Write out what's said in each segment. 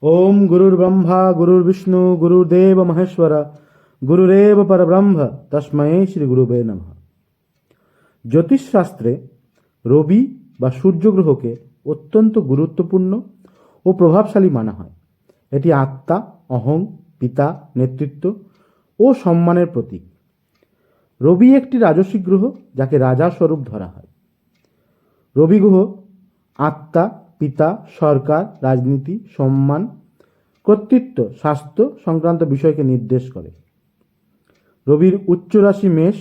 ओम गुरुर्ब्रह्मा गुरुर्विष्णु गुरुर्देव महेश्वर गुरुरेव परब्रह्म तस्मै श्री गुरुवे नमः। জ্যোতিষশাস্ত্রে রবি বা সূর্যগ্রহকে অত্যন্ত গুরুত্বপূর্ণ ও প্রভাবশালী মানা হয়। এটি আত্মা, অহং, পিতা, নেতৃত্ব ও সম্মানের প্রতীক। রবি একটি রাজসিক গ্রহ যাকে রাজা স্বরূপ ধরা হয়। রবি গ্রহ আত্মা, পিতা, সরকার, রাজনীতি, সম্মান, কর্তৃত্ব, স্বাস্থ্য সংক্রান্ত বিষয়কে নির্দেশ করে। রবির উচ্চ রাশি মেষ,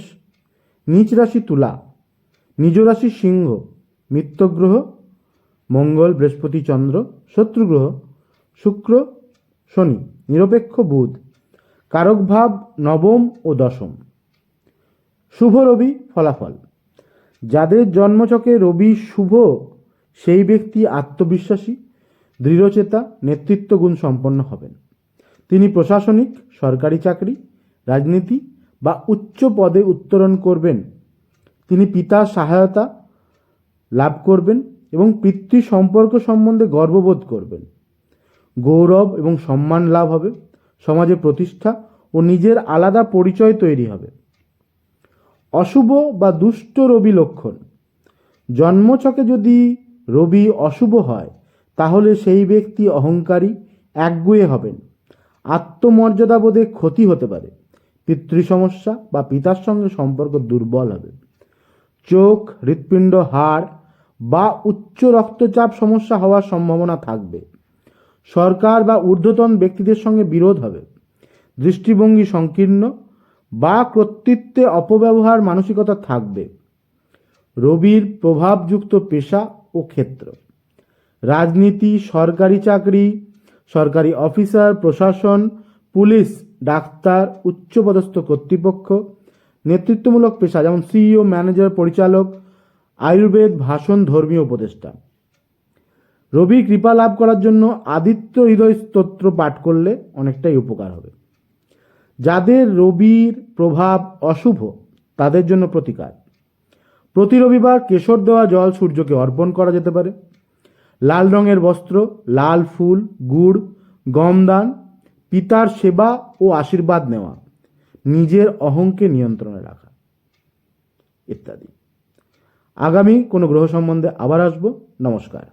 নিচ রাশি তুলা, নিজ রাশি সিংহ, মিত্র গ্রহ মঙ্গল, বৃহস্পতি, চন্দ্র, শত্রু গ্রহ শুক্র, শনি, নিরপেক্ষ বুধ, কারক ভাব নবম ও দশম। শুভ রবি ফলাফল: যাদের জন্মছকে রবি শুভ সেই ব্যক্তি আত্মবিশ্বাসী, দৃঢ়চেতা, নেতৃত্ব গুণ সম্পন্ন হবেন। তিনি প্রশাসনিক, সরকারি চাকরি, রাজনীতি বা উচ্চ পদে উত্তরণ করবেন। তিনি পিতার সহায়তা লাভ করবেন এবং পিতৃ সম্পর্ক সম্বন্ধে গর্ববোধ করবেন। গৌরব এবং সম্মান লাভ হবে, সমাজে প্রতিষ্ঠা ও নিজের আলাদা পরিচয় তৈরি হবে। অশুভ বা দুষ্ট রবি লক্ষণ: জন্মছকে যদি রবি অশুভ হয় তাহলে সেই ব্যক্তি অহংকারী, একগুঁয়ে হবেন, আত্মমর্যাদাবোধে ক্ষতি হতে পারে, পিতৃ সমস্যা বা পিতার সঙ্গে সম্পর্ক দুর্বল হবে। চোখ, হৃৎপিণ্ড, হাড় বা উচ্চ রক্তচাপ সমস্যা হওয়ার সম্ভাবনা থাকবে। সরকার বা ঊর্ধ্বতন ব্যক্তিদের সঙ্গে বিরোধ হবে। দৃষ্টিভঙ্গি সংকীর্ণ বা কর্তৃত্বে অপব্যবহার মানসিকতা থাকবে। রবির প্রভাবযুক্ত পেশা ও ক্ষেত্র: রাজনীতি, সরকারি চাকরি, সরকারি অফিসার, প্রশাসন, পুলিশ, ডাক্তার, উচ্চপদস্থ কর্তৃপক্ষ, নেতৃত্বমূলক পেশা যেমন সিইও, ম্যানেজার, পরিচালক, আয়ুর্বেদ, ভাষণ, ধর্মীয় উপদেষ্টা। রবি কৃপা লাভ করার জন্য আদিত্য হৃদয় স্তোত্র পাঠ করলে অনেকটাই উপকার হবে। যাদের রবির প্রভাব অশুভ তাদের জন্য প্রতিকার: প্রতি রবিবার কেশর দেওয়া জল সূর্যকে অর্পণ করা যেতে পারে। লাল রঙের বস্ত্র, লাল ফুল, গুড়, গম দান, পিতার সেবা ও আশীর্বাদ নেওয়া, নিজের অহংকে নিয়ন্ত্রণে রাখা ইত্যাদি। আগামী কোনো গ্রহ সম্বন্ধে আবার আসবো। নমস্কার।